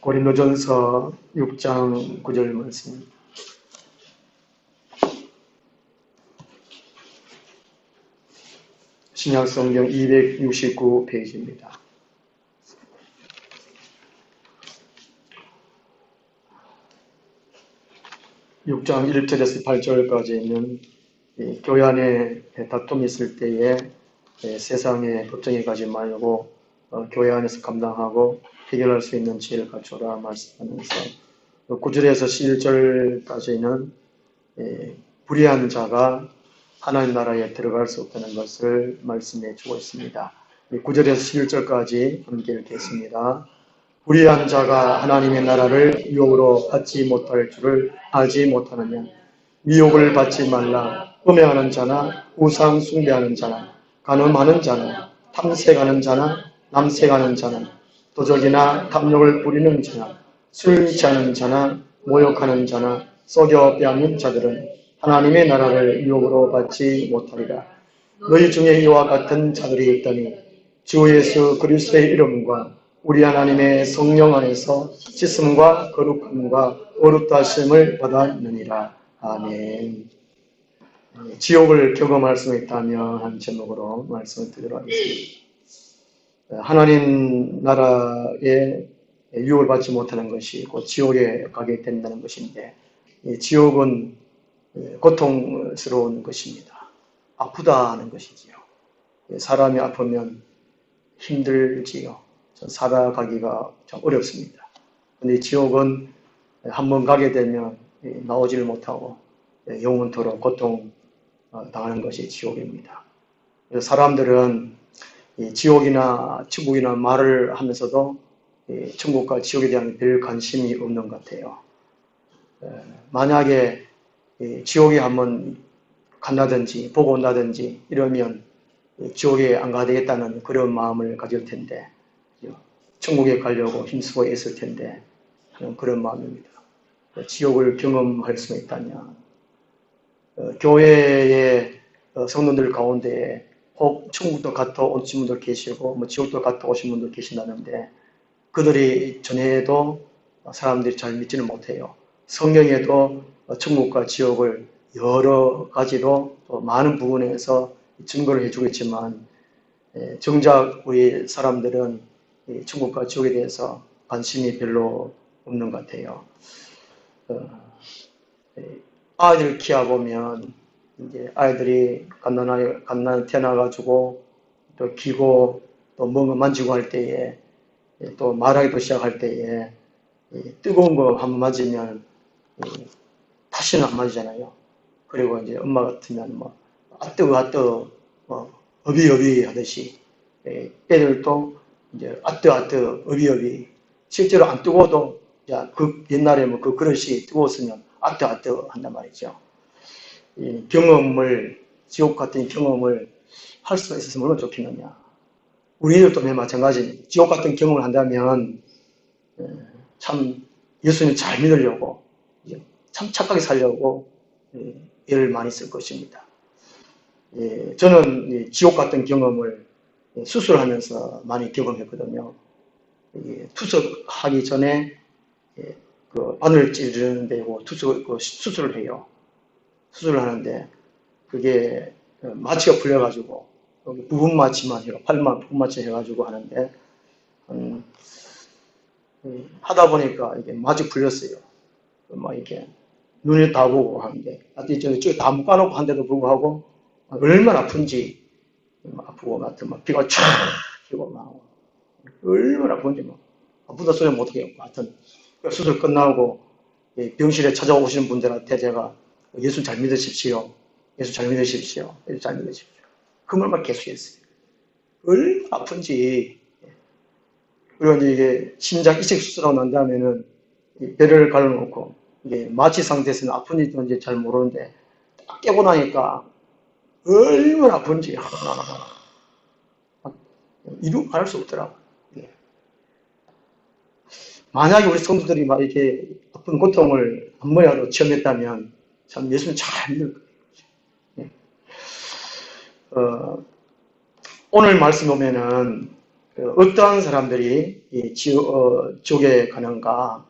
고린도전서 6장 9절 말씀입니다. 신약성경 269페이지입니다. 6장 1절에서 8절까지 있는 교회 안에 다툼이 있을 때에 세상에 걱정이 가지 말고 교회 안에서 감당하고 해결할 수 있는 지혜를 갖춰라 말씀하면서 9절에서 11절까지는 불의한 자가 하나님 나라에 들어갈 수 없다는 것을 말씀해 주고 있습니다. 9절에서 11절까지 함께 읽겠습니다. 불의한 자가 하나님의 나라를 유혹으로 받지 못할 줄을 알지 못하느냐. 미혹을 받지 말라. 음행하는 자나 우상 숭배하는 자나 간음하는 자나 탐색하는 자나 남색하는 자나 도적이나 탐욕을 부리는 자나 술 취하는 자나 모욕하는 자나 속여 빼앗는 자들은 하나님의 나라를 유혹으로 받지 못하리라. 너희 중에 이와 같은 자들이 있다니 주 예수 그리스도의 이름과 우리 하나님의 성령 안에서 씻음과 거룩함과 어렵다 하심을 받았느니라. 아멘. 지옥을 경험할 수 있다면 한 제목으로 말씀을 드리도록 하겠습니다. 하나님 나라에 유혹을 받지 못하는 것이 곧 지옥에 가게 된다는 것인데, 지옥은 고통스러운 것입니다. 아프다는 것이지요. 사람이 아프면 힘들지요. 살아가기가 참 어렵습니다. 그런데 지옥은 한번 가게 되면 나오지를 못하고 영원토록 고통 당하는 것이 지옥입니다. 그래서 사람들은 지옥이나 천국이나 말을 하면서도 천국과 지옥에 대한 별 관심이 없는 것 같아요. 만약에 지옥에 한번 간다든지 보고 온다든지 이러면 지옥에 안 가야 되겠다는 그런 마음을 가질 텐데, 천국에 가려고 힘쓰고 애쓸 텐데 하는 그런 마음입니다. 지옥을 경험할 수 있다냐. 교회의 성도들 가운데 혹 천국도 갔다 오신 분들 계시고 지옥도 갔다 오신 분들 계신다는데, 그들이 전에도 사람들이 잘 믿지는 못해요. 성경에도 천국과 지옥을 여러 가지로 또 많은 부분에서 증거를 해주겠지만, 정작 우리 사람들은 천국과 지옥에 대해서 관심이 별로 없는 것 같아요. 아이들 키워보면 이제 아이들이 갓난아기 태어나가지고 또 기고 또 뭔가 만지고 할 때에 또 말하기도 시작할 때에 뜨거운 거 한번 맞으면 다시는 안 맞잖아요. 그리고 이제 엄마 같으면 아뜨 어비어비 하듯이 애들도 이제 아뜨 어비어비, 실제로 안 뜨거워도 그 옛날에 그 그릇이 뜨거웠으면 아뜨 한단 말이죠. 이 경험을, 지옥 같은 경험을 할 수가 있어서 얼마나 좋겠느냐. 우리들도 마찬가지입니다. 지옥 같은 경험을 한다면 참 예수님 잘 믿으려고, 참 착하게 살려고 애를 많이 쓸 것입니다. 저는 지옥 같은 경험을 수술하면서 많이 경험했거든요. 투석하기 전에 그 바늘 찌르는 데고 수술을 해요. 수술을 하는데 그게 마취가 풀려가지고 부분 마취만 해요. 팔만 부분 마취 해가지고 하는데 하다 보니까 이게 마취 풀렸어요. 이렇게 눈에 다 보고 하는데 저기 다 묶어놓고 한데도 불구하고 얼마나 아픈지, 아프고 같은 피가 쫙 튀고 얼마나 아픈지 아프다 소리 못하겠고, 하여튼 수술 끝나고 병실에 찾아오시는 분들한테 제가 예수 잘 믿으십시오. 예수 잘 믿으십시오. 예수 잘 믿으십시오. 그 말만 계속했어요. 얼마나 아픈지. 그리고 이제 이게 심장 이식 수술하고 난 다음에는 배를 갈라놓고 이게 마취 상태에서는 아픈지 이제 잘 모르는데 딱 깨고 나니까 얼마나 아픈지 이루 말할 수 없더라고요. 만약에 우리 성도들이 이렇게 아픈 고통을 한 번이라도 체험했다면 참 예수님 잘 믿을 거예요. 오늘 말씀 보면은 어떠한 사람들이 지옥에 가는가,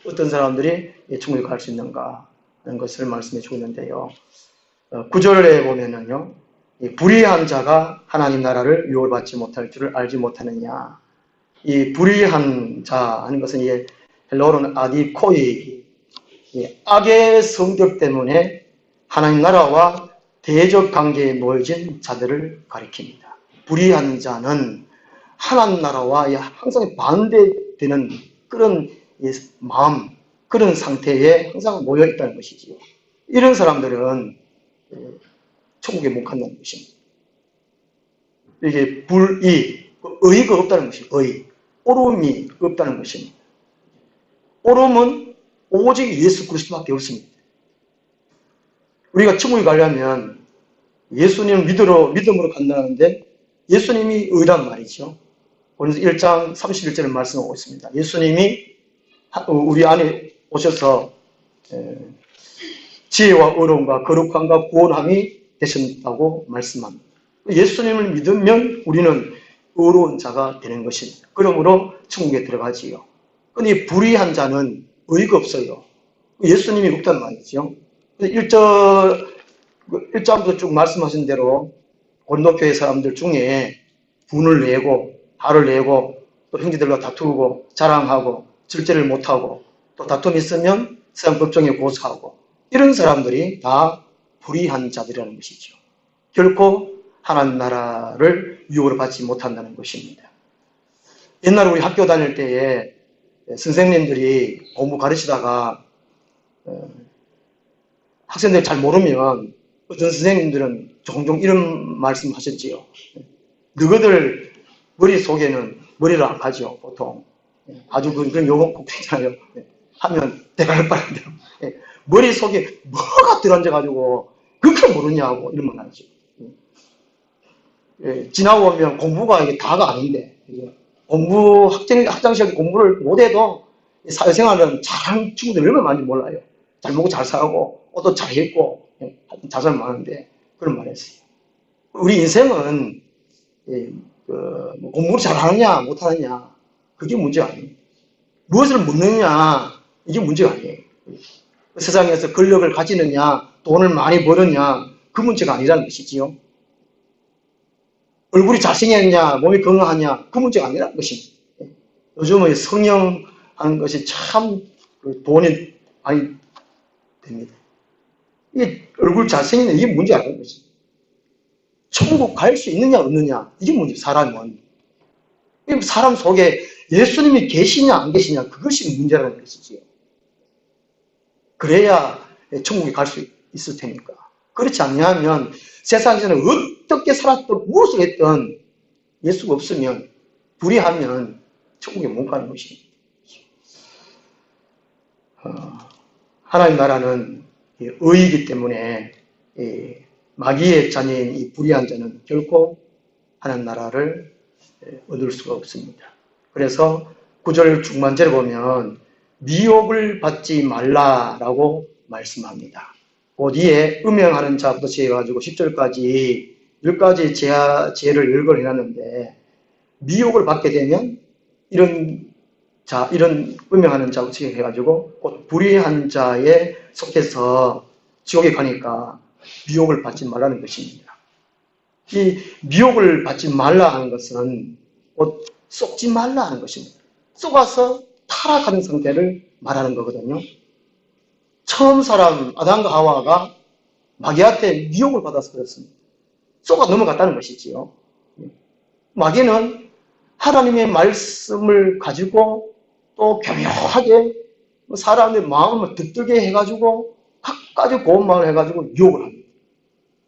어떤 사람들이 천국에 갈 수 있는가 하는 것을 말씀해 주고 있는데요. 9절에 보면은요, 불의한 자가 하나님 나라를 유업을 받지 못할 줄을 알지 못하느냐. 이 불의한 자 하는 것은 헬라어로는 아디코이, 악의 성격 때문에 하나님 나라와 대적 관계에 놓여진 자들을 가리킵니다. 불의한 자는 하나님 나라와 항상 반대되는 그런 마음, 그런 상태에 항상 모여 있다는 것이지요. 이런 사람들은 천국에 못 간다는 것입니다. 이게 불의, 의가 없다는 것이에요. 의, 옳음이 없다는 것입니다. 옳음은 오직 예수 그리스도밖에 없습니다. 우리가 천국에 가려면 예수님 믿음으로 간다는데 예수님이 의란 말이죠. 오늘 1장 31절을 말씀하고 있습니다. 예수님이 우리 안에 오셔서 지혜와 의로움과 거룩함과 구원함이 되셨다고 말씀합니다. 예수님을 믿으면 우리는 의로운 자가 되는 것입니다. 그러므로 천국에 들어가지요. 근데 불의한 자는 의가 없어요. 예수님이 없단 말이죠. 1장부터 쭉 말씀하신 대로 고린도교회 사람들 중에 분을 내고 화를 내고 또 형제들과 다투고 자랑하고 절제를 못하고 또 다툼이 있으면 세상 법정에 고소하고 이런 사람들이 다 불의한 자들이라는 것이죠. 결코 하나님 나라를 유업으로 받지 못한다는 것입니다. 옛날에 우리 학교 다닐 때에 선생님들이 공부 가르치다가 학생들이 잘 모르면 어떤 선생님들은 종종 이런 말씀 하셨지요. 너희들 머릿속에는 머리를 안 가죠, 보통. 아주 그런 용어 꼭 있잖아요. 하면 대가를 빨아요. 머릿속에 뭐가 들어앉아가지고 그렇게 모르냐고 이런 말 하죠. 지나고 보면 공부가 이게 다가 아닌데, 학장 시절에 공부를 못해도 사회생활은 잘하는 친구들이 얼마나 많은지 몰라요. 잘 먹고 잘 살고, 옷도 잘 입고, 자산 많은데, 그런 말 했어요. 우리 인생은, 공부를 잘하느냐, 못하느냐, 그게 문제가 아니에요. 무엇을 묻느냐, 이게 문제가 아니에요. 세상에서 권력을 가지느냐, 돈을 많이 버느냐, 그 문제가 아니라는 것이지요. 얼굴이 잘생겼냐, 몸이 건강하냐, 그 문제가 아니라는 것입니다. 요즘은 성형하는 것이 참 돈이 많이 됩니다. 이게 얼굴 잘생기는 이게 문제가 아닌 것입니다. 천국 갈 수 있느냐, 없느냐, 이게 문제, 사람은. 사람 속에 예수님이 계시냐, 안 계시냐, 그것이 문제라는 것이지요. 그래야 천국에 갈 수 있을 테니까. 그렇지 않냐면 세상에서는 어떻게 살았든 무엇을 했든 예수가 없으면 불의하면 천국에 못 가는 것입니다. 하나님 나라는 의이기 때문에 마귀의 자녀인 이 불의한 자는 결코 하나님 나라를 얻을 수가 없습니다. 그래서 9절 중반절에 보면 미혹을 받지 말라라고 말씀합니다. 그 뒤에 음행하는 자부터 시작해가지고 10절까지 10가지 죄를 열거를 해놨는데 미혹을 받게 되면 이런 음행하는 자부터 시작해가지고 곧 불의한 자에 속해서 지옥에 가니까 미혹을 받지 말라는 것입니다. 이 미혹을 받지 말라 하는 것은 곧 속지 말라 하는 것입니다. 속아서 타락하는 상태를 말하는 거거든요. 처음 사람 아담과 하와가 마귀한테 미혹을 받아서 그렇습니다. 속아 넘어갔다는 것이지요. 마귀는 하나님의 말씀을 가지고 또 교묘하게 사람의 마음을 듣게 해가지고 갖가지 고운 마음을 해가지고 유혹을 합니다.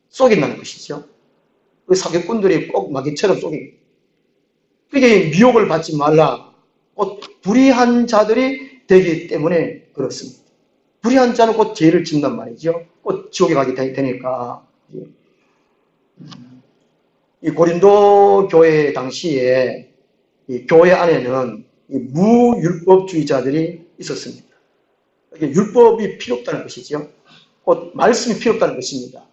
속인다는 것이죠. 그 사기꾼들이 꼭 마귀처럼 속입니다. 그게 미혹을 받지 말라. 곧 불의한 자들이 되기 때문에 그렇습니다. 불의한 자는 곧 죄를 짓는단 말이죠. 곧 지옥에 가게 되니까. 이 고린도 교회 당시에 이 교회 안에는 이 무율법주의자들이 있었습니다. 율법이 필요 없다는 것이죠. 곧 말씀이 필요 없다는 것입니다.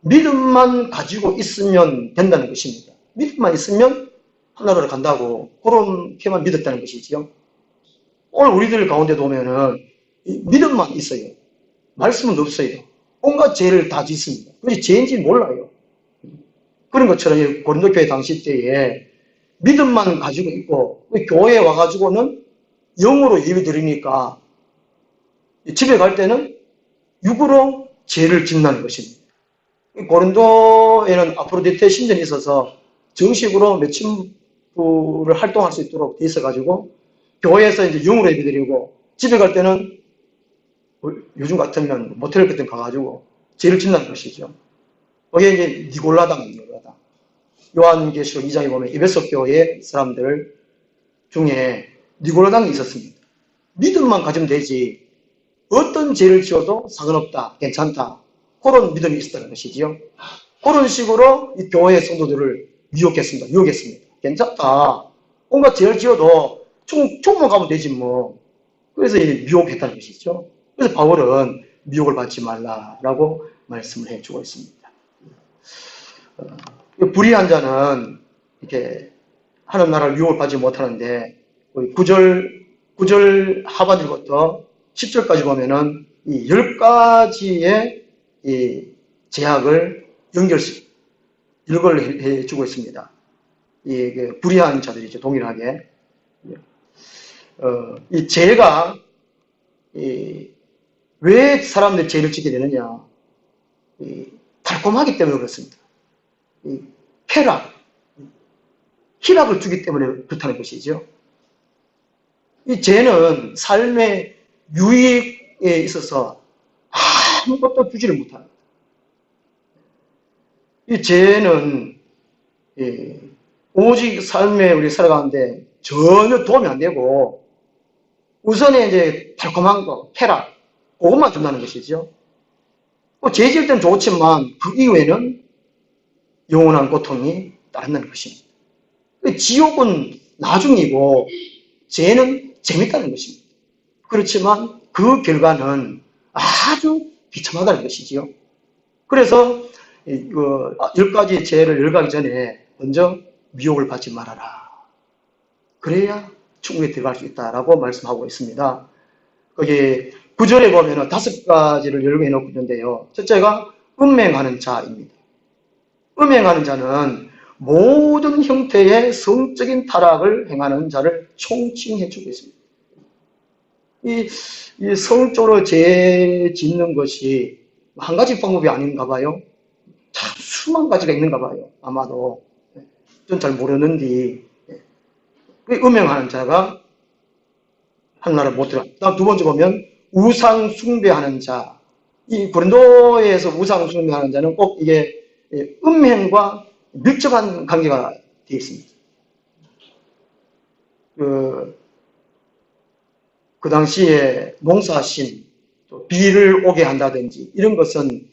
믿음만 가지고 있으면 된다는 것입니다. 믿음만 있으면 하나님으로 간다고 그렇게만 믿었다는 것이지요. 오늘 우리들 가운데도 오면은 믿음만 있어요. 말씀은 없어요. 온갖 죄를 다 짓습니다. 그것이 죄인지 몰라요. 그런 것처럼 고린도 교회 당시 때에 믿음만 가지고 있고 교회에 와가지고는 영으로 예배 드리니까 집에 갈 때는 육으로 죄를 짓는 것입니다. 고린도에는 아프로디테 신전이 있어서 정식으로 매춘부를 활동할 수 있도록 돼 있어가지고 교회에서 이제 영으로 예배 드리고 집에 갈 때는 요즘 같으면 모텔 같은 데 가가지고 죄를 짓는 것이죠. 그게 이제 니골라당입니다. 요한계시록 2장에 보면 에베소 교회 사람들 중에 니골라당이 있었습니다. 믿음만 가지면 되지 어떤 죄를 지어도 상관없다, 괜찮다. 그런 믿음이 있었다는 것이지요. 그런 식으로 이 교회의 성도들을 유혹했습니다. 괜찮다. 온갖 죄를 지어도 총만 가면 되지 뭐. 그래서 유혹했다는 것이죠. 그래서 바울은 미혹을 받지 말라라고 말씀을 해주고 있습니다. 불의한 자는 이렇게 하는 나라를 유혹을 받지 못하는데 9절 하반절부터 10절까지 보면은 이 10가지의 이 제약을 일걸 해주고 있습니다. 이 불의한 자들이죠. 동일하게. 이 죄가 왜 사람들이 죄를 짓게 되느냐? 달콤하기 때문에 그렇습니다. 희락을 주기 때문에 그렇다는 것이죠. 이 죄는 삶의 유익에 있어서 아무것도 주지를 못합니다. 이 죄는 오직 삶에 우리 살아가는데 전혀 도움이 안 되고 우선에 이제 달콤한 거, 쾌락, 그것만 준다는 것이죠. 죄 지을 때는 좋지만 그 이후에는 영원한 고통이 따른다는 것입니다. 지옥은 나중이고 죄는 재밌다는 것입니다. 그렇지만 그 결과는 아주 비참하다는 것이지요. 그래서 10가지 죄를 열가기 전에 먼저 미혹을 받지 말아라. 그래야 천국에 들어갈 수 있다라고 말씀하고 있습니다. 거기 9절에 보면 5가지를 열고 해놓고 있는데요. 첫째가 음행하는 자입니다. 음행하는 자는 모든 형태의 성적인 타락을 행하는 자를 총칭해주고 있습니다. 이 성적으로 죄 짓는 것이 한 가지 방법이 아닌가 봐요. 참 수만 가지가 있는가 봐요. 아마도. 전 잘 모르는데 음행하는 자가 하나를 못 들어. 다음 두 번째 보면 우상 숭배하는 자. 이 고린도에서 우상 숭배하는 자는 꼭 이게 음행과 밀접한 관계가 되어 있습니다. 그 당시에 농사신, 또 비를 오게 한다든지 이런 것은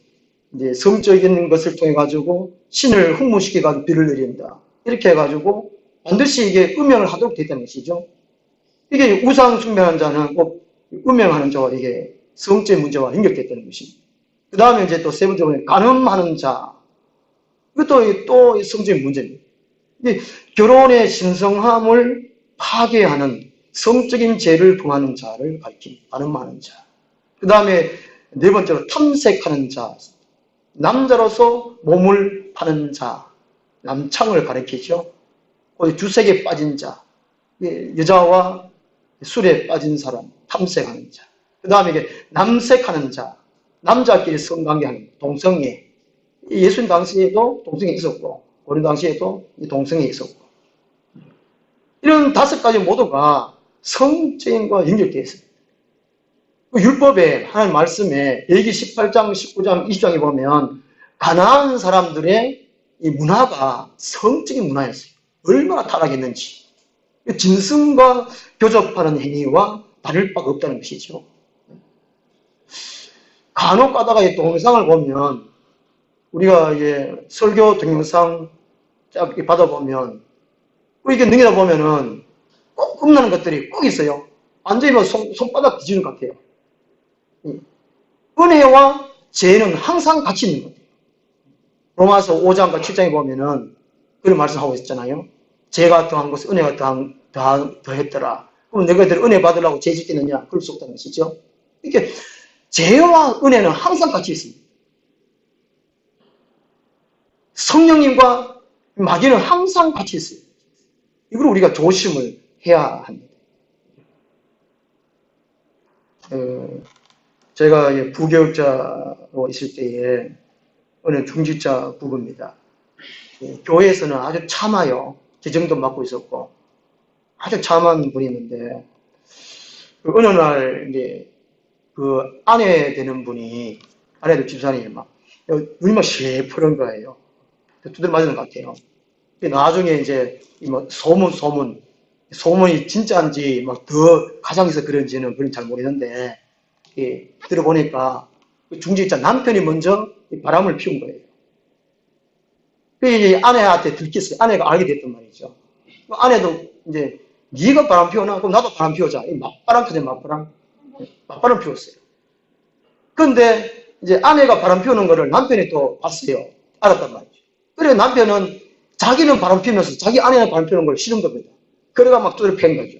이제 성적인 것을 통해 가지고 신을 흥분시켜 가지고 비를 내린다. 이렇게 해가지고 반드시 이게 음행을 하도록 되었다는 것이죠. 이게 우상 숭배하는 자는 꼭 음행하는 자와 이게 성적 문제와 연결됐다는 것입니다. 그 다음에 이제 또 세 번째 보면 간음하는 자. 이것도 또 성적인 문제입니다. 이게 결혼의 신성함을 파괴하는 성적인 죄를 범하는 자를 가리킵니다. 간음하는 자. 그 다음에 네 번째로 탐색하는 자. 남자로서 몸을 파는 자. 남창을 가리키죠. 주색에 빠진 자. 여자와 술에 빠진 사람. 탐색하는 자. 그 다음에 이게 남색하는 자. 남자끼리 성관계하는 동성애. 예수님 당시에도 동성애 있었고 고린 당시에도 동성애 있었고 이런 5가지 모두가 성적인과 연결되어 있습니다. 율법에 하나님 말씀에 레위기 18장, 19장, 20장에 보면 가나안 사람들의 이 문화가 성적인 문화였어요. 얼마나 타락했는지. 짐승과 교접하는 행위와 다를 바가 없다는 것이죠. 간혹 가다가 이 동영상을 보면 우리가 이제 설교 동영상 받아보면 이렇게 넘기다 보면은 꼭 겁나는 것들이 꼭 있어요. 완전히 뭐 손바닥 뒤지는 것 같아요. 은혜와 죄는 항상 같이 있는 것 같아요. 로마서 5장과 7장에 보면은 그런 말씀하고 있잖아요. 죄가 더한 것을 은혜가 더했더라. 그럼 너희들 은혜 받으려고 죄 짓겠느냐? 그럴 수 없다는 것이죠. 이게 죄와 은혜는 항상 같이 있습니다. 성령님과 마귀는 항상 같이 있어요. 이걸 우리가 조심을 해야 합니다. 제가 부교육자로 있을 때에 어느 중직자 부부입니다. 교회에서는 아주 참아요. 재정도 맡고 있었고 아주 참한 분이 있는데 어느 날 이제 그 아내 되는 분이 아내들 집사님이 막 눈이 막 시퍼런 거예요. 두들 맞는 것 같아요. 나중에 이제 뭐 소문이 진짜인지 막 더 가장해서 그런지는 그건 잘 모르겠는데 들어보니까 중직자 남편이 먼저 바람을 피운 거예요. 그게 아내한테 들켰어요. 아내가 알게 됐단 말이죠. 아내도 이제 네가 바람 피우나? 그럼 나도 바람 피우자. 맞바람 피우자, 맞바람. 맞바람 피웠어요. 그런데 이제 아내가 바람 피우는 거를 남편이 또 봤어요. 알았단 말이죠. 그래 남편은 자기는 바람 피우면서 자기 아내는 바람 피우는 걸 싫은 겁니다. 그래가 막 두드려 팬 거죠.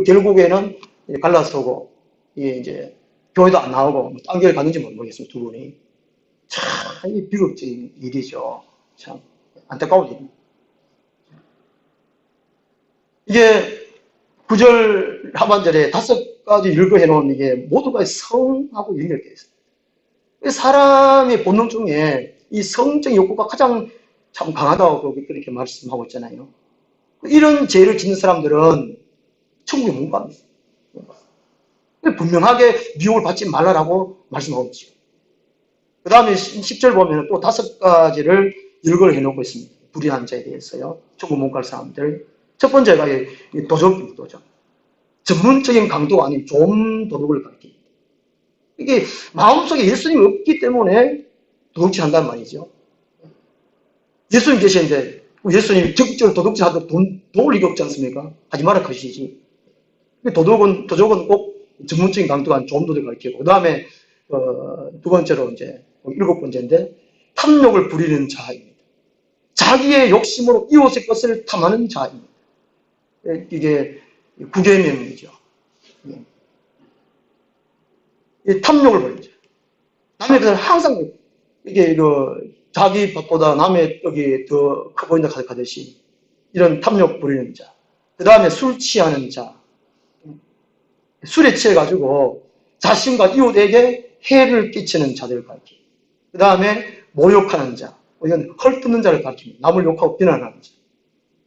결국에는 갈라서고 이제 교회도 안 나오고 딴 교회 갔는지 모르겠어요. 두 분이. 참 비극적인 일이죠. 참 안타까운 일입니다. 이게 9절 하반절에 5가지 일거해 놓은 이게 모두가 성하고 연결되어 있어요. 사람의 본능 중에 이 성적 욕구가 가장 참 강하다고 그렇게 말씀하고 있잖아요. 이런 죄를 짓는 사람들은 천국에 못 갑니다. 분명하게 미혹을 받지 말라라고 말씀하고 있죠. 그 다음에 10절 보면 또 5가지를 일거해 놓고 있습니다. 불의한 자에 대해서요. 천국 못 갈 사람들. 첫 번째가 도덕입니다. 전문적인 강도가 아닌 좋은 도덕을 가르칩니다. 이게 마음속에 예수님이 없기 때문에 도덕질 한단 말이죠. 예수님 계시는데 예수님이 적극적으로 도덕질 하도록 도울 리가 없지 않습니까? 하지 마라 하시지. 도덕은 꼭 전문적인 강도가 아닌 좋은 도덕을 가르치고 그 다음에 두 번째로 이제 7번째인데 탐욕을 부리는 자입니다. 자기의 욕심으로 이웃의 것을 탐하는 자입니다. 이게 구계명이죠. 이 탐욕을 부리죠. 남의 것을 항상 이게 자기 밥보다 남의 떡이 더 커 보인다 하듯이 이런 탐욕 부리는 자. 그 다음에 술 취하는 자. 술에 취해가지고 자신과 이웃에게 해를 끼치는 자들을 가르칩니다. 그 다음에 모욕하는 자. 이건 헐뜯는 자를 가르칩니다. 남을 욕하고 비난하는 자.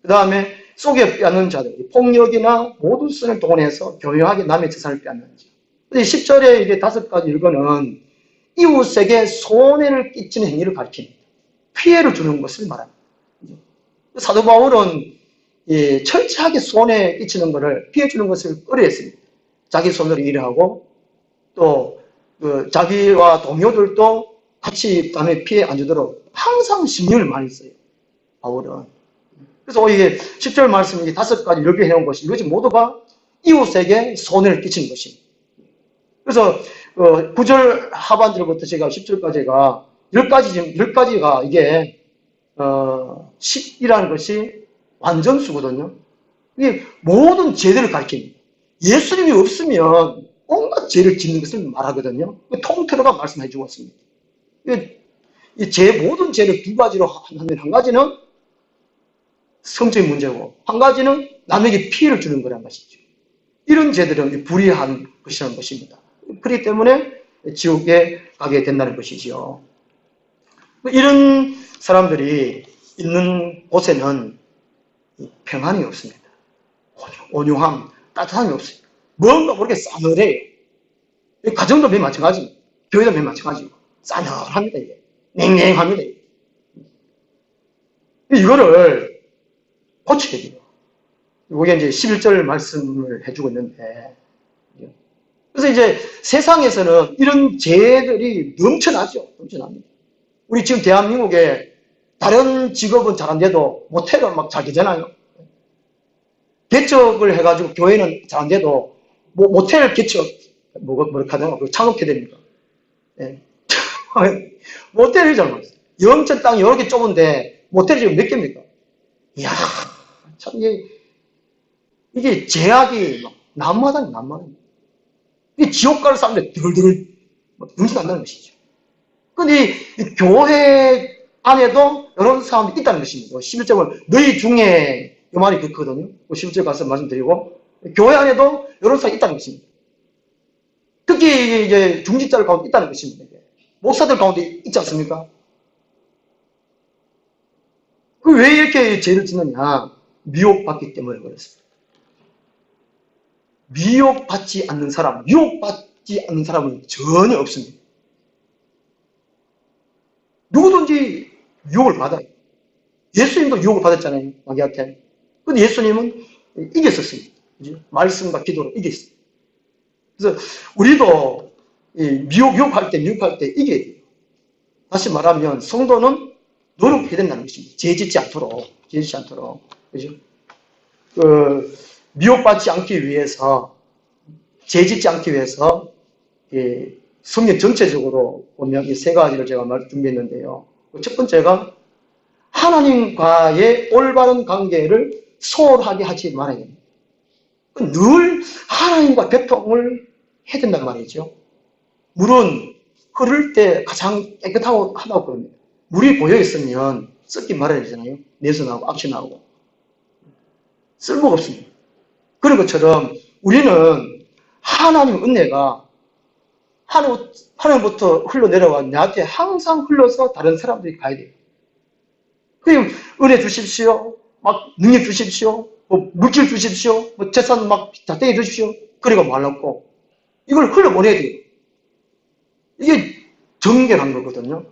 그 다음에 속여 빼앗는 자들. 폭력이나 모든 선을 동원해서 교묘하게 남의 재산을 빼앗는 자. 10절에 이게 5가지 일거는 이웃에게 손해를 끼치는 행위를 가르칩니다. 피해를 주는 것을 말합니다. 사도 바울은 철저하게 손해 끼치는 것을 피해 주는 것을 꺼려했습니다. 자기 손으로 일을 하고 또 자기와 동료들도 같이 남의 피해 안 주도록 항상 신경을 많이 써요. 바울은. 그래서 이게 10절 말씀 이 5가지 이렇게 해놓은 것이 이것이 모두가 이웃에게 손해를 끼치는 것입니다. 그래서 9절 하반절부터 제가 10절까지가 10가지가 이게 10이라는 것이 완전수거든요. 이게 모든 죄들을 가리킵니다. 예수님이 없으면 온갖 죄를 짓는 것을 말하거든요. 통틀어가 말씀해 주고 있습니다. 모든 죄를 2가지로 하면 한 가지는 성적인 문제고 한 가지는 남에게 피해를 주는 거란 것이죠. 이런 죄들은 불의한 것이라는 것입니다. 그렇기 때문에 지옥에 가게 된다는 것이죠. 이런 사람들이 있는 곳에는 평안이 없습니다. 온유함, 따뜻함이 없어요. 뭔가 모르게 싸늘해요. 가정도 맨 마찬가지입니다. 교회도 맨 마찬가지고 싸늘합니다. 이게. 냉랭합니다. 이게. 이거를 고쳐야 돼요. 이게 이제 11절 말씀을 해주고 있는데 그래서 이제 세상에서는 이런 죄들이 넘쳐납니다. 우리 지금 대한민국에 다른 직업은 잘안돼도 모텔은 막 잘 되잖아요. 개척을 해가지고 교회는 잘안돼도 모텔 개척 뭐라카든가 창업해야 됩니까? 예. 모텔이 잘못했어요. 영천 땅이 이렇게 좁은데 모텔이 지금 몇 개입니까? 이야 참 이게 제약이 막 난무하다. 이게 지옥 갈 사람들 덜덜 응징한다는 것이죠. 근데 이 교회 안에도 이런 사람들이 있다는 것입니다. 11절은 너희 중에 이 말이 그렇거든요. 11절 가서 말씀드리고 교회 안에도 이런 사람이 있다는 것입니다. 특히 이제 중직자들 가운데 있다는 것입니다. 목사들 가운데 있지 않습니까? 그 왜 이렇게 죄를 짓느냐? 미혹받기 때문에 그렇습니다. 미혹받지 않는 사람, 유혹받지 않는 사람은 전혀 없습니다. 누구든지 유혹을 받아요. 예수님도 유혹을 받았잖아요. 마귀한테. 근데 예수님은 이겼었습니다. 말씀과 기도로 이겼어요. 그래서 우리도 유혹할 때 이겨야 돼요. 다시 말하면 성도는 노력해야 된다는 것입니다. 죄 짓지 않도록. 그죠? 미혹받지 않기 위해서, 죄 짓지 않기 위해서, 성경 전체적으로 보면 이 세 가지를 제가 준비했는데요. 첫 번째가 하나님과의 올바른 관계를 소홀하게 하지 말아야 됩니다. 늘 하나님과 교통을 해야 된단 말이죠. 물은 흐를 때 가장 깨끗하고 하다고 그럽니다. 물이 고여 있으면 썩기 말아야 되잖아요. 내수 나고 악취 나고 쓸모가 없습니다. 그런 것처럼 우리는 하나님 은혜가 하나님부터 흘러내려와 나한테 항상 흘러서 다른 사람들이 가야 돼요. 그럼 은혜 주십시오. 막 능력 주십시오. 뭐 물질 주십시오. 뭐 재산 막 자택해 주십시오. 그리고 말랐고 이걸 흘러보내야 돼요. 이게 정결한 거거든요.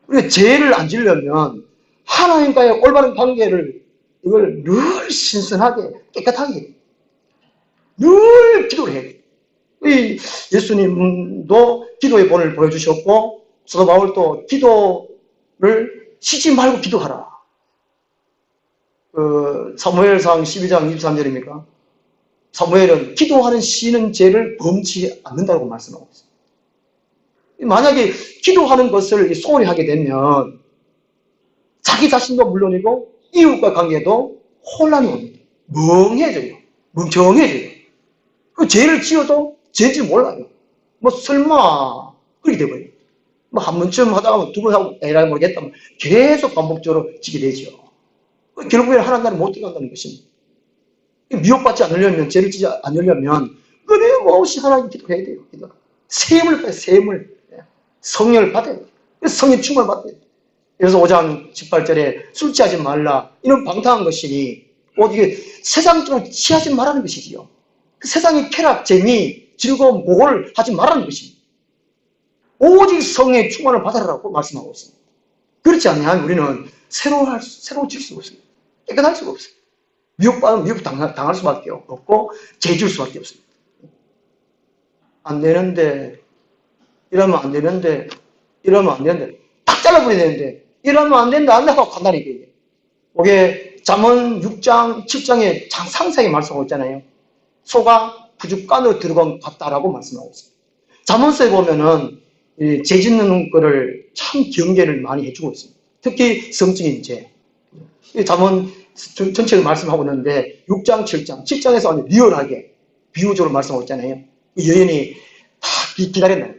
우리가 죄를 안 지으려면 하나님과의 올바른 관계를 이걸 늘 신선하게 깨끗하게 늘 기도를 해야 돼요. 예수님도 기도의 본을 보여주셨고 사도 바울도 기도를 쉬지 말고 기도하라. 사무엘상 12장 23절입니까? 사무엘은 기도하는 쉬는 죄를 범치 않는다고 말씀하고 있습니다. 만약에 기도하는 것을 소홀히 하게 되면 자기 자신도 물론이고 이웃과 관계도 혼란이 옵니다. 멍청해져요. 그 죄를 지어도 죄인지 몰라요. 뭐 설마 그렇게 돼버려요. 뭐 한 번쯤 하다가 두 번 하고 에라 모르겠다. 계속 반복적으로 지게 되죠. 결국에는 하나님 나라에 못 들어간다는 것입니다. 미혹받지 않으려면, 죄를 지지 않으려면 끊임없이 하나님 기도해야 돼요. 셈을 받아요. 셈을. 성령을 받아야 돼요. 성령 충만을 받아야 돼요. 그래서 5장 18절에 술 취하지 말라. 이런 방탕한 것이니 곧 이게 세상적으로 취하지 말라는 것이지요. 그 세상의 쾌락, 재미, 즐거움, 복을 하지 말라는 것입니다. 오직 성령의 충만을 받아라고 말씀하고 있습니다. 그렇지 않으면 우리는 새로워질 수가 없습니다. 깨끗할 수가 없어요. 미혹받으면 미혹 당할 수밖에 없고 죄질 수밖에 없습니다. 안 되는데, 이러면 안 되는데, 딱 잘라버려야 되는데, 이러면 안 된다, 안 된다고 간단히 얘기해요. 이게 잠언 6장, 7장에 상세하게 말씀하고 있잖아요. 소가 부죽간으로 들어간 것 같다라고 말씀하고 있어요. 잠언서에 보면은 죄 짓는 거를 참 경계를 많이 해주고 있습니다. 특히 성적인 죄. 잠언 전체를 말씀하고 있는데 6장, 7장에서 완전 리얼하게 비유적으로 말씀하고 있잖아요. 여인이 다 기다렸나요?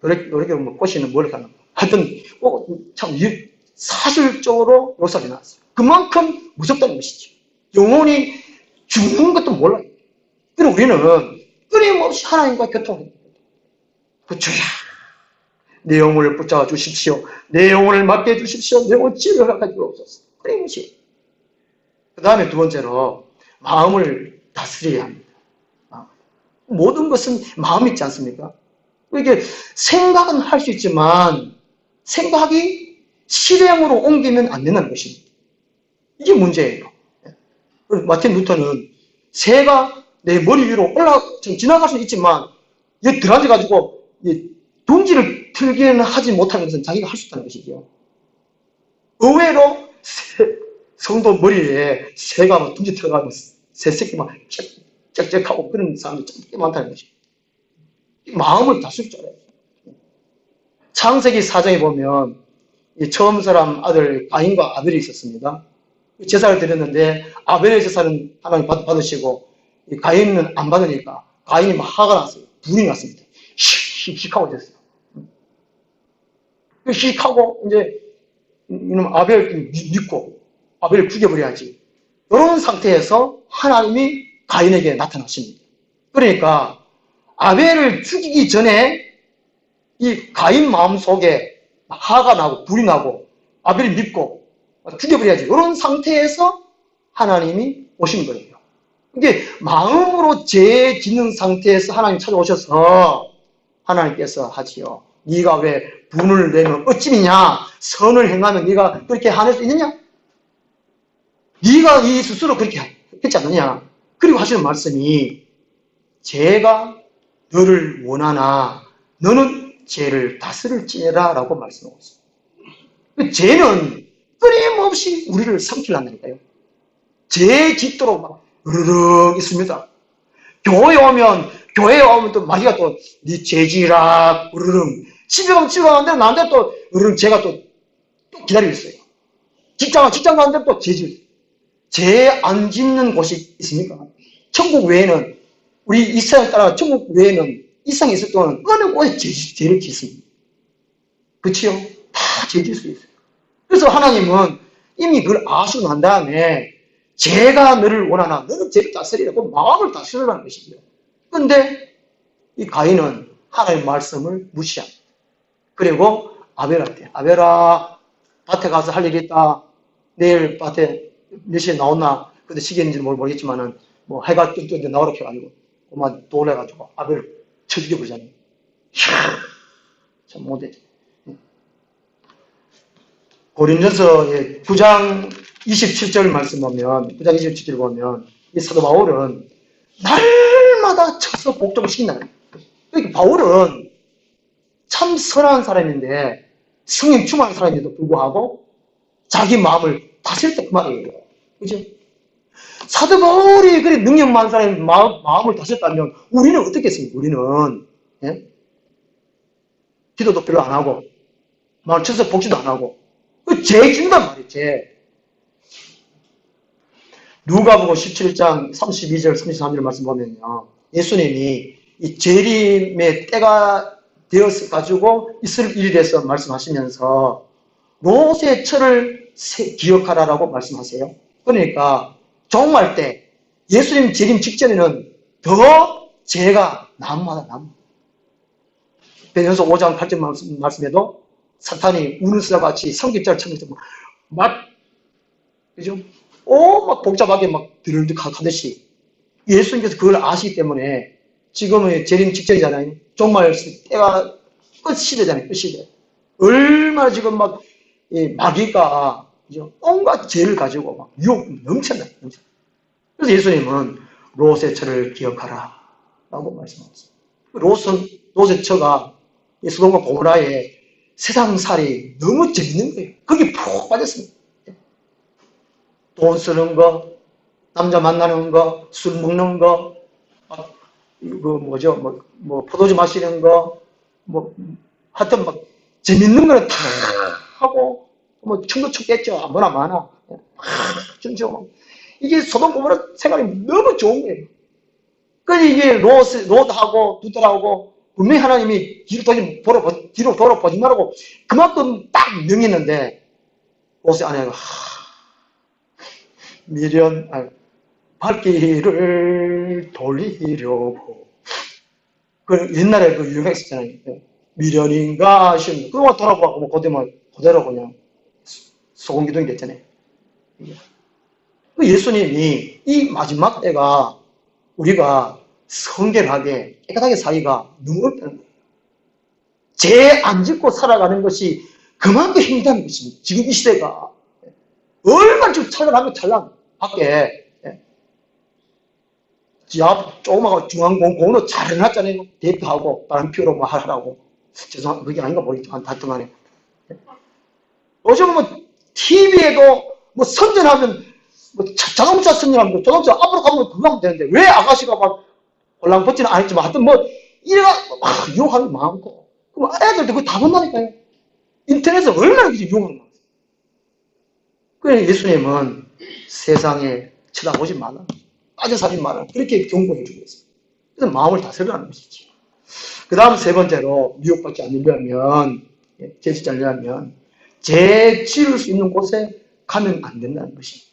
노래교 뭐 꽃이는 뭘 가나. 하여튼 참 사실적으로 묘사가 나왔어요. 그만큼 무섭다는 것이죠. 영혼이 죽는 것도 몰라요. 그리고 우리는 끊임없이 하나님과 교통합니다. 주야, 내 영혼을 붙잡아 주십시오. 내 영혼을 맡겨 주십시오. 내 영혼 치료를 가지고 없었어. 끊임없이. 그 다음에 두 번째로 마음을 다스려야 합니다. 모든 것은 마음이 있지 않습니까? 이게 생각은 할 수 있지만 생각이 실행으로 옮기면 안 된다는 것입니다. 이게 문제예요. 마틴 루터는 새가 내 머리 위로 지나갈 수는 있지만 여기 들어앉아가지고 둥지를 틀기는 하지 못하는 것은 자기가 할 수 있다는 것이죠. 의외로 성도 머리에 새가 막 둥지 틀어가고 새 새끼 막 짹짹하고 그런 사람들이 꽤 많다는 것이죠. 마음을 다스릴 줄 알아요. 창세기 4장에 보면 이 처음 사람 아들 가인과 아벨이 있었습니다. 제사를 드렸는데 아벨의 제사는 하나님 받으시고 이 가인은 안 받으니까 가인이 막 화가 났어요. 불이 났습니다. 씩씩하고 됐어요. 씩하고 이제 이놈 아벨을 믿고 아벨을 죽여버려야지. 이런 상태에서 하나님이 가인에게 나타나십니다. 그러니까 아벨을 죽이기 전에 이 가인 마음속에 화가 나고 불이 나고 아벨을 믿고 죽여버려야지. 이런 상태에서 하나님이 오신 거예요. 이게 마음으로 죄 짓는 상태에서 하나님 찾아오셔서 하나님께서 하지요. 네가 왜 분을 내면 어찌미냐? 선을 행하면 네가 그렇게 화낼 수 있느냐? 네가 이 스스로 그렇게 했지 않느냐? 그리고 하시는 말씀이 죄가 너를 원하나 너는 죄를 다스릴지니라 라고 말씀하고 있습니다. 죄는 끊임없이 우리를 삼키려니까요. 죄 짓도록 막 으르륵 있습니다. 교회에 오면 또 마귀가 또 네 죄지라 으르륵 집에 가는데 나한테 또 으르륵 죄가 또 기다리고 있어요. 직장 가는데 또 죄 안 짓는 곳이 있습니까? 천국 외에는 우리 이스라엘 따라 천국 외에는 이상에 있을 동안 어느 곳에 죄를 짓습니다. 그치요? 다 죄 질 수 있어요. 그래서 하나님은 이미 그걸 아시고 난 다음에 죄가 너를 원하나 너는 죄를 다스리라고 마음을 다스리라는 것이죠. 그런데 이 가인은 하나님의 말씀을 무시합니다. 그리고 아벨한테 아벨아 밭에 가서 할 일이 있다. 내일 밭에 몇 시에 나오나 근데 시계인지는 모르겠지만은 뭐 해가 뜨는데 나오라 해가지고 그만 돌아가지고 아벨을 쳐 죽여버리잖아요. 참 못되지. 고린전서 9장 27절 말씀 보면 9장 27절 보면 이 사도 바울은 날마다 쳐서 복종을 시킨다는 거예요. 그러니까 바울은 참 선한 사람인데 성령 충만한 사람인데도 불구하고 자기 마음을 다스릴 때 그 말이에요. 그죠? 사도 바울이 그래 능력 많은 사람이 마음을 다스렸다면 우리는 어떻게 했습니까? 우리는 예? 기도도 별로 안 하고 마음 쳐서 복지도 안 하고 죄 준단 말이에요. 죄. 누가복음 17장 32절 33절 말씀 보면요. 예수님이 이 재림의 때가 되었어 가지고 있을 일이 돼서 말씀하시면서 롯의 철을 기억하라라고 말씀하세요. 그러니까 종말 때 예수님 재림 직전에는 더 죄가 난무하다 난무. 베드로서 5장 8절 말씀에도 사탄이 우는 수와 같이 성격자를 찾면서 막 그죠? 막 복잡하게 막 드르륵 가듯이 예수님께서 그걸 아시기 때문에 지금은 재림 직전이잖아요. 종말 때가 끝시대잖아요. 끝시대. 얼마나 지금 막 마귀가 온갖 죄를 가지고 막 유혹 넘쳐나. 그래서 예수님은 롯의 처를 기억하라 라고 말씀하셨어요. 롯의 처가 소돔과 고모라의 세상살이 너무 재밌는 거예요. 거기 푹 빠졌습니다. 돈 쓰는 거, 남자 만나는 거, 술 먹는 거, 포도주 마시는 거, 하여튼 막 재밌는 거는 다 하고, 춤도 췄겠죠. 아무나 많아. 춤추고. 이게 소돔 고모라 생활이 너무 좋은 거예요. 그래서 이게 롯하고 두들하고 분명히 하나님이 뒤로 돌아보지 말라고 그만큼 딱 명했는데 롯의 아내가 발길을 돌리려고 옛날에 그 유행가 있었잖아요. 미련인가 하시면 그동안 돌아보고 그대로 그냥 소금기둥이 됐잖아요. 예수님이 이 마지막 때가 우리가 성결하게 깨끗하게 살기가 너무 어렵다는 거예요. 죄 안 짓고 살아가는 것이 그만큼 힘들다는 것입니다. 지금 이 시대가 얼마나 지금 찰나하면 찰나 밖에 지하 조그마한 중앙공원으로 잘 해놨잖아요. 대표하고 바람 피우러 뭐 하라고. 죄송합니다. 그게 아닌가 모르겠지만 하여튼간에 요즘 TV에도 선전하면 자동차 선전하면 자동차 앞으로 가면 그거 하면 되는데 왜 아가씨가 막 홀랑벗지는 않았지만 하여튼 이래가 유혹하는 게 많고 그럼 애들도 그거 다 본다니까요. 인터넷에 얼마나 유혹을 많았어요. 그래서 예수님은 세상에 쳐다보지 말라, 빠져사지 말라, 그렇게 경고해 주고 있어요. 그래서 마음을 다스리라는 것이죠. 그 다음 세 번째로 미혹받지 않으려면, 제치지 않으려면 죄 지을 수 있는 곳에 가면 안 된다는 것입니다.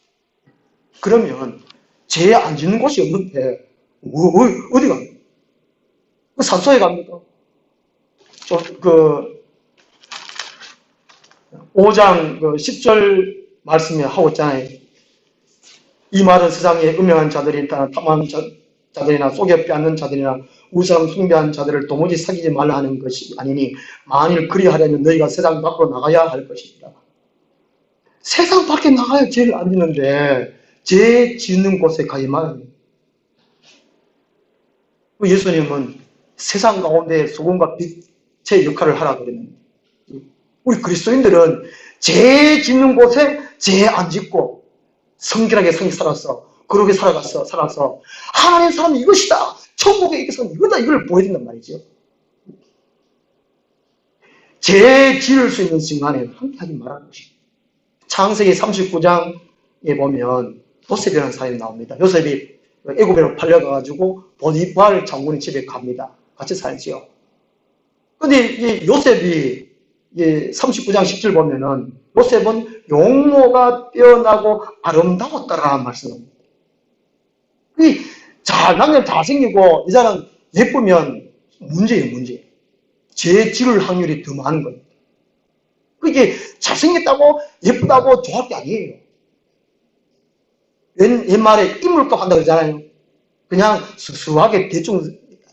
그러면 죄 안 짓는 곳이 없는데 어디 갑니까? 산소에 갑니까? 그 5장 10절 말씀에 하고 있잖아요. 이 말은 세상에 음행한 자들이나 탐하는 자들이나 속여 빼앗는 자들이나 우상 숭배한 자들을 도무지 사귀지 말라 하는 것이 아니니 만일 그리하려면 너희가 세상 밖으로 나가야 할 것이니라. 세상 밖에 나가야 죄를 안 짓는데 죄 짓는 곳에 가지 말아요. 예수님은 세상 가운데 소금과 빛의 역할을 하라고 그랬는데 우리 그리스도인들은 죄 짓는 곳에 죄 안 짓고 성결하게 살아서 그렇게 살아서 하나님 사람은 이것이다, 천국의 이것은 이거다, 이걸 보여준단 말이죠. 죄 지을 수 있는 순간에 함께 하지 말라는 것입니다. 창세기 39장에 보면 요셉이라는 사람이 나옵니다. 요셉이 애굽으로 팔려가가지고 보디발 장군의 집에 갑니다. 같이 살지요. 근데 요셉이 39장 10절 보면은 요셉은 용모가 뛰어나고 아름다웠다라는 말씀입니다. 남자는 잘생기고 여자는 예쁘면 문제예요, 문제. 죄 지을 확률이 더 많은 거예요. 그게 잘생겼다고 예쁘다고 좋을 게 아니에요. 옛말에 인물값 한다고 그러잖아요. 그냥 수수하게 대충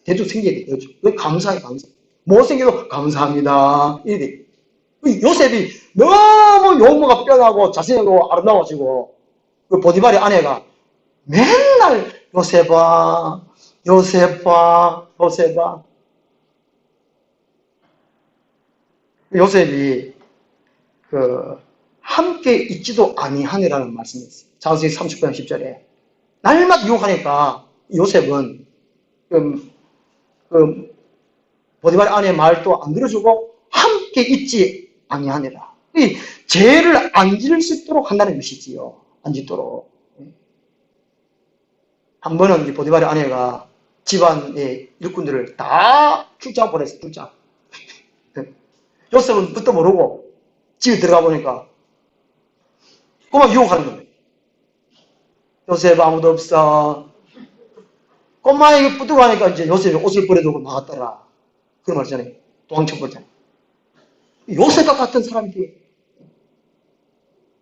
생겨야 돼요. 왜 감사해, 감사. 못생겨도 감사합니다. 이래. 요셉이 너무 용모가 뛰어나고 잘생기고 아름다워지고 그 보디발의 아내가 맨날 요셉아, 요셉아, 요셉아. 요셉이 함께 있지도 아니하니라는 말씀이 있어요. 창세기 39장 10절에. 날마다 유혹하니까 요셉은 보디발의 아내의 말도 안 들어주고 함께 있지 아니하니라. 죄를 안 지을 수 있도록 한다는 것이지요. 안 짓도록. 한 번은 보디발의 아내가 집안의 일꾼들을 다 출장 보냈어요. 출장. 요셉은 뜻도 모르고 집에 들어가 보니까 꼬마 유혹하는 거예요. 요셉 아무도 없어. 꼬마에게 뿌듯하니까 이제 요셉이 옷을 버려두고 나갔더라. 그런 말 있잖아요. 도망쳐버렸잖아요. 요셉과 같은 사람들이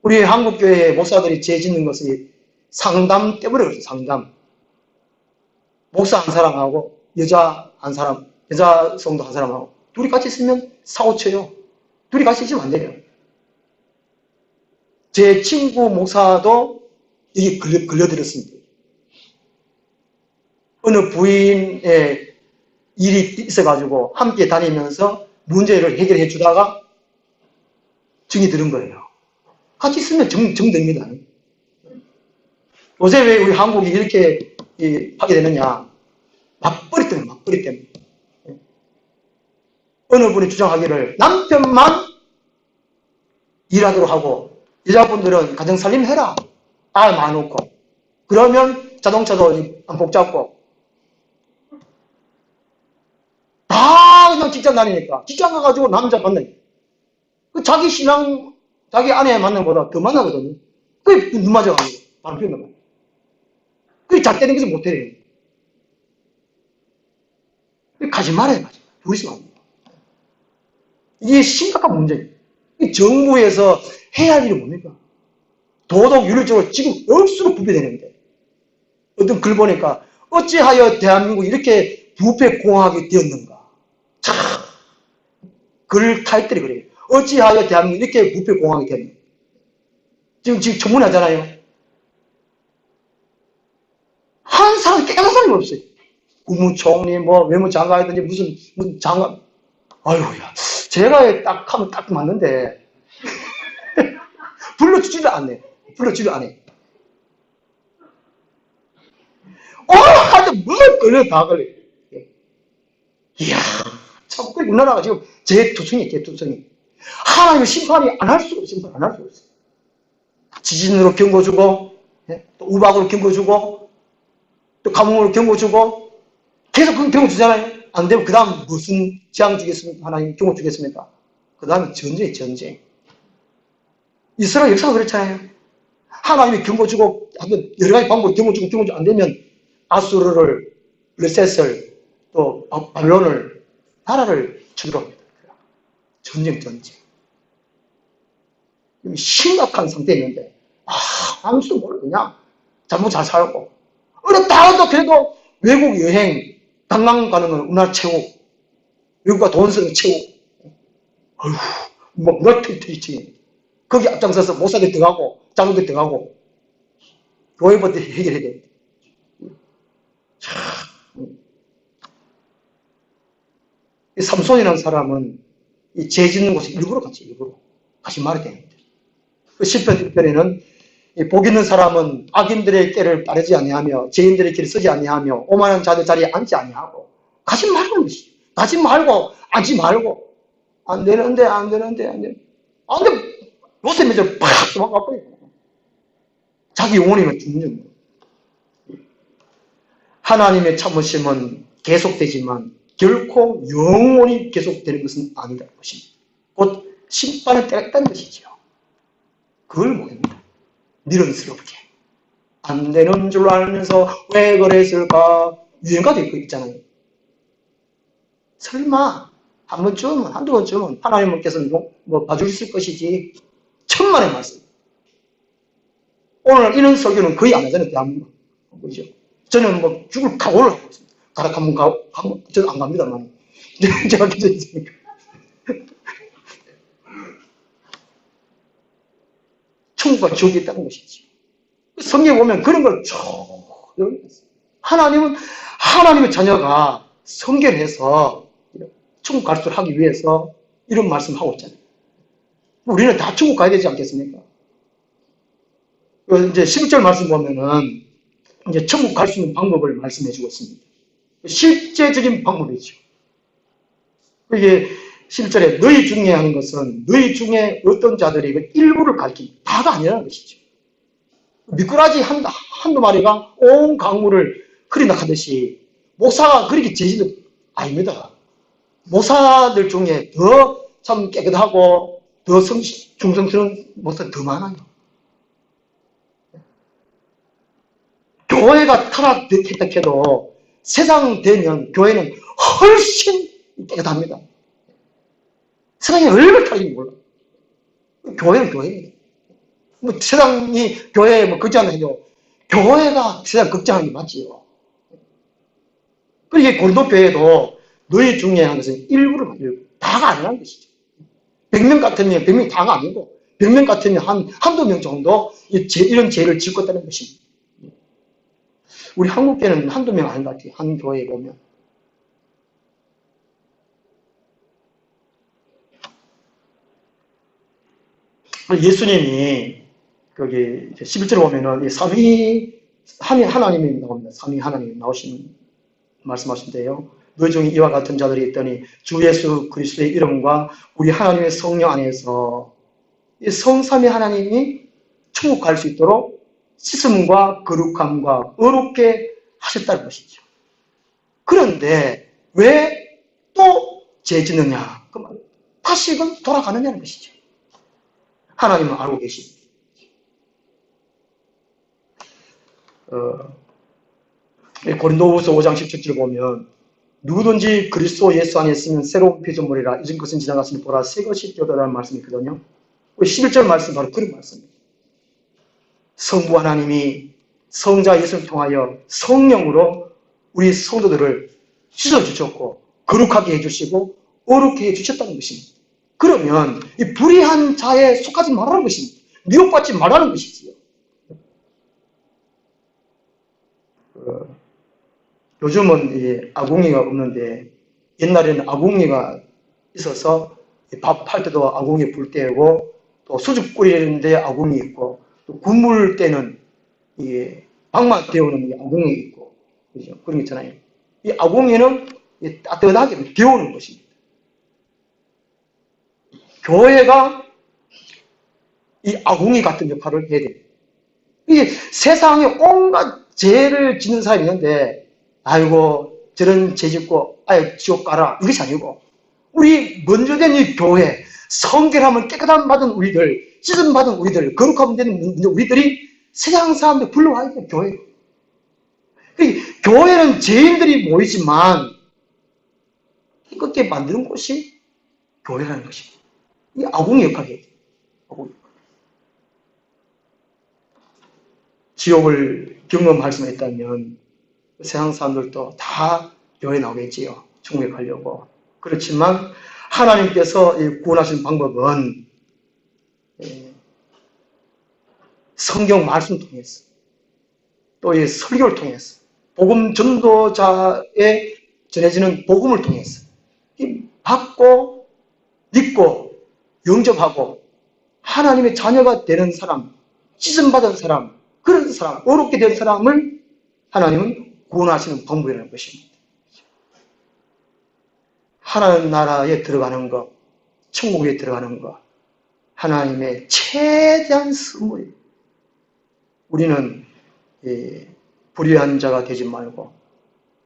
우리 한국교회 목사들이 죄 짓는 것이 상담 때문에 그렇죠. 상담. 목사 한 사람하고 여자 한 사람, 여자 성도 한 사람하고 둘이 같이 있으면 사고 쳐요. 둘이 같이 있으면 안 돼요. 제 친구 목사도 이게 걸려들었습니다. 어느 부인의 일이 있어가지고 함께 다니면서 문제를 해결해 주다가 정이 들은 거예요. 같이 있으면 정됩니다. 요새 왜 우리 한국이 이렇게 하게 되느냐. 맞벌이 때문에. 어느 분이 주장하기를 남편만 일하도록 하고 여자분들은 가정살림 해라. 알 많고. 그러면 자동차도 안 복잡고. 다 그냥 직장 다니니까. 직장 가가지고 남자 만나요. 자기 신랑, 자기 아내 만나는 것보다 더 만나거든요. 그게 눈 맞아가는 거예요. 바로 표현한 거예요. 그게 잣대는 것을 못해요. 가지 말아요, 가지. 둘이서 안 돼요. 이게 심각한 문제예요. 정부에서 해야 할 일이 뭡니까? 도덕 윤리적으로 지금 억수로 부패되는데 어떤 글 보니까 어찌하여 대한민국이 이렇게 부패공화국이 되었는가? 참, 글 타이틀이 그래요. 어찌하여 대한민국이 이렇게 부패공화국이 되었는가? 지금 청문하잖아요. 한 사람 깨달은 사람이 없어요. 국무총리, 외무장관이든지 무슨 장관. 아이고야. 제가 딱 하면 딱 맞는데. 불러주지를 않네. 불러주지를 않아. 하여튼 뭘 걸려, 다 걸려. 이야, 참, 우리나라가 지금 제투성이. 하나님은 심판이 안 할 수가 없어요. 심판 안 할 수가 없어요. 지진으로 경고 주고, 또 우박으로 경고 주고, 또 가뭄으로 경고 주고, 계속 그 경고 주잖아요. 안 되면 그 다음 무슨 재앙 주겠습니까? 하나님 경고 주겠습니까? 그 다음에 전쟁이 전쟁. 이스라엘 역사가 그렇잖아요. 하나님이 경고 주고, 여러 가지 방법으로 경고 주고 안 되면 아수르를, 르셋을, 또 바벨론을, 나라를 쳐들어옵니다. 전쟁. 심각한 상태였는데, 아무도 모르고 그냥 잘못 잘 살고, 어렵다 그래도 외국 여행, 관광 가는 건 우리나라 최고, 외국가 돈 쓰는 최고, 어휴, 뭐, 멀티트리치. 거기 앞장서서 모사대 들어가고, 장로대 들어가고, 교회부터 해결해야 돼. 이 삼손이라는 사람은 이 죄 짓는 곳에 일부러 같이 말이 됩니다. 그 10편 1편에는 복 있는 사람은 악인들의 꾀를 따르지 아니하며 죄인들의 길을 쓰지 아니하며 오만한 자들 자리에 앉지 아니하고 가지 말라는 것이죠. 가지 말고 앉지 말고 안 되는데 요새 며칠 팍 도망가버려요. 자기 영혼이면 죽는 거예요. 하나님의 참으심은 계속되지만 결코 영원히 계속되는 것은 아니라는 것입니다. 곧 심판의 때가 있다는 것이죠. 그걸 모릅니다. 미련스럽게. 안 되는 줄 알면서 왜 그랬을까? 유행가도 있잖아요. 설마 한 번쯤, 한두 번쯤은 하나님께서는 뭐 봐주실 것이지. 천만의 말씀. 오늘 이런 설교는 거의 안 하잖아요. 대한민국. 그죠? 저는 뭐 죽을 각오를 하고 있습니다. 가락 한번 가고, 저는 안 갑니다만. 제가 기도 있으니까. 천국과 지옥이 있다는 것이지. 성경에 보면 그런 걸 쭉 하나님은 하나님의 자녀가 성결해서 천국 갈 수 하기 위해서 이런 말씀하고 있잖아요. 우리는 다 천국 가야 되지 않겠습니까? 이제 11절 말씀 보면은 이제 천국 갈 수 있는 방법을 말씀해 주고 있습니다. 실제적인 방법이죠. 이게 11절에 너희 중에 하는 것은 너희 중에 어떤 자들이 일부를 가르친 다가 아니라는 것이죠. 미꾸라지 한두 마리가 온 강물을 흐리나가듯이 목사가 그렇게 제지도 아닙니다. 목사들 중에 더 참 깨끗하고 더 충성스러운 목사들 더 많아요. 교회가 타락했다 해도 세상 되면 교회는 훨씬 깨끗합니다. 세상이 얼마나 타락인지 몰라. 교회는 교회입니다. 뭐 세상이 교회에 뭐 걱정을 해도 교회가 세상 걱정하는 게 맞지요. 그러니까 고린도 교회도 너희 중에 한 것은 일부를 만들고 다가 아니라는 것이죠. 100명 같으면 100명 다가 아니고 100명 같으면 한두 명 정도 이런 죄를 짓고 있다는 것입니다. 우리 한국교회는 한두 명 아닌 것 같아요. 한 교회에 보면. 예수님이 거기 11절에 보면은 하나님이 나옵니다. 삼위 하나님이 나오신 말씀하신데요. 너희 중에 이와 같은 자들이 있더니 주 예수 그리스도의 이름과 우리 하나님의 성령 안에서 이 성삼위 하나님이 천국 갈 수 있도록 씻음과 거룩함과 어렵게 하셨다는 것이죠. 그런데 왜 또 죄 짓느냐? 다시금 돌아가느냐는 것이죠. 하나님은 알고 계십니다. 고린도후서 5장 17절 보면 누구든지 그리스도 예수 안에 있으면 새로운 피조물이라 이전 것은 지나갔으니 보라 새 것이 되었다는 말씀이 있거든요. 11절 말씀 바로 그런 말씀입니다. 성부 하나님이 성자 예수를 통하여 성령으로 우리 성도들을 씻어주셨고 거룩하게 해주시고 어렵게 해주셨다는 것입니다. 그러면 이 불의한 자에 속하지 말라는 것입니다. 미혹받지 말라는 것이지요. 요즘은 아궁이가 없는데 옛날에는 아궁이가 있어서 밥 할 때도 아궁이 불 때고 또 수죽 끓이는데 아궁이 있고 또 국물 때는 방만 데우는 아궁이 있고 그죠? 그런 게 있잖아요. 이 아궁이는 따뜻하게 데우는 것입니다. 교회가 이 아궁이 같은 역할을 해야 돼요. 이 세상에 온갖 죄를 짓는 사람이 있는데, 아이고, 저런 죄 짓고, 아예 지옥 가라. 이것이 아니고, 우리 먼저 된 이 교회, 성결하면 깨끗함 받은 우리들, 찢음 받은 우리들, 거룩함 되는 우리들이 세상 사람들 불러와야 돼요, 교회. 교회는 죄인들이 모이지만, 이렇게 만드는 곳이 교회라는 것입니다. 이 아궁이 역할이에요. 아궁이. 지옥을 경험할 수만 있다면 세상 사람들도 다 교회 나오겠지요. 천국에 가려고. 그렇지만 하나님께서 구원하신 방법은 성경 말씀 통해서 또 이 설교를 통해서 복음 전도자에 전해지는 복음을 통해서 받고 믿고 영접하고 하나님의 자녀가 되는 사람, 찢음받은 사람, 그런 사람, 어렵게 된 사람을 하나님은 구원하시는 방법이라는 것입니다. 하나님 나라에 들어가는 것, 천국에 들어가는 것, 하나님의 최대한 선물이에요. 우리는 불의한 자가 되지 말고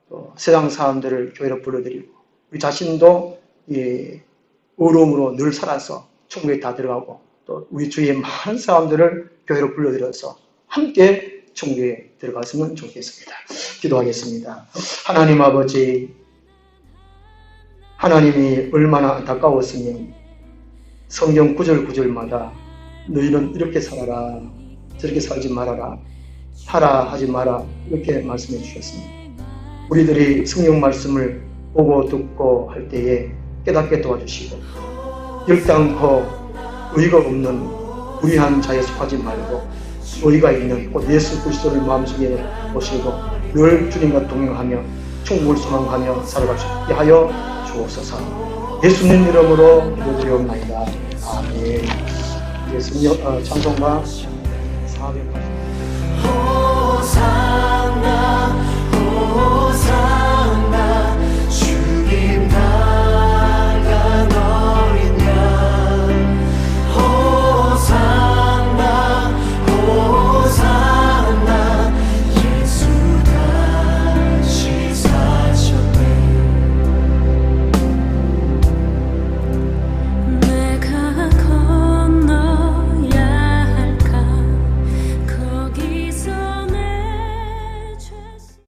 또 세상 사람들을 교회로 불러들이고 우리 자신도 어려움으로 늘 살아서 천국에 다 들어가고 또 우리 주위에 많은 사람들을 교회로 불러들여서 함께 천국에 들어갔으면 좋겠습니다. 기도하겠습니다. 하나님 아버지, 하나님이 얼마나 안타까웠으면 성경 구절 구절마다 너희는 이렇게 살아라, 저렇게 살지 말아라, 하라 하지 마라 이렇게 말씀해 주셨습니다. 우리들이 성경 말씀을 보고 듣고 할 때에 깨닫게 도와주시고 결단코 의의가 없는 불의한 자에 속하지 말고 의의가 있는 곧 예수 그리스도를 마음속에 모시고 늘 주님과 동행하며 천국을 소망하며 살아갈 수 있게 하여 주옵소서. 예수님 이름으로 기도드리옵나이다. 아멘. 이제 찬송가 480. 호산나 호산나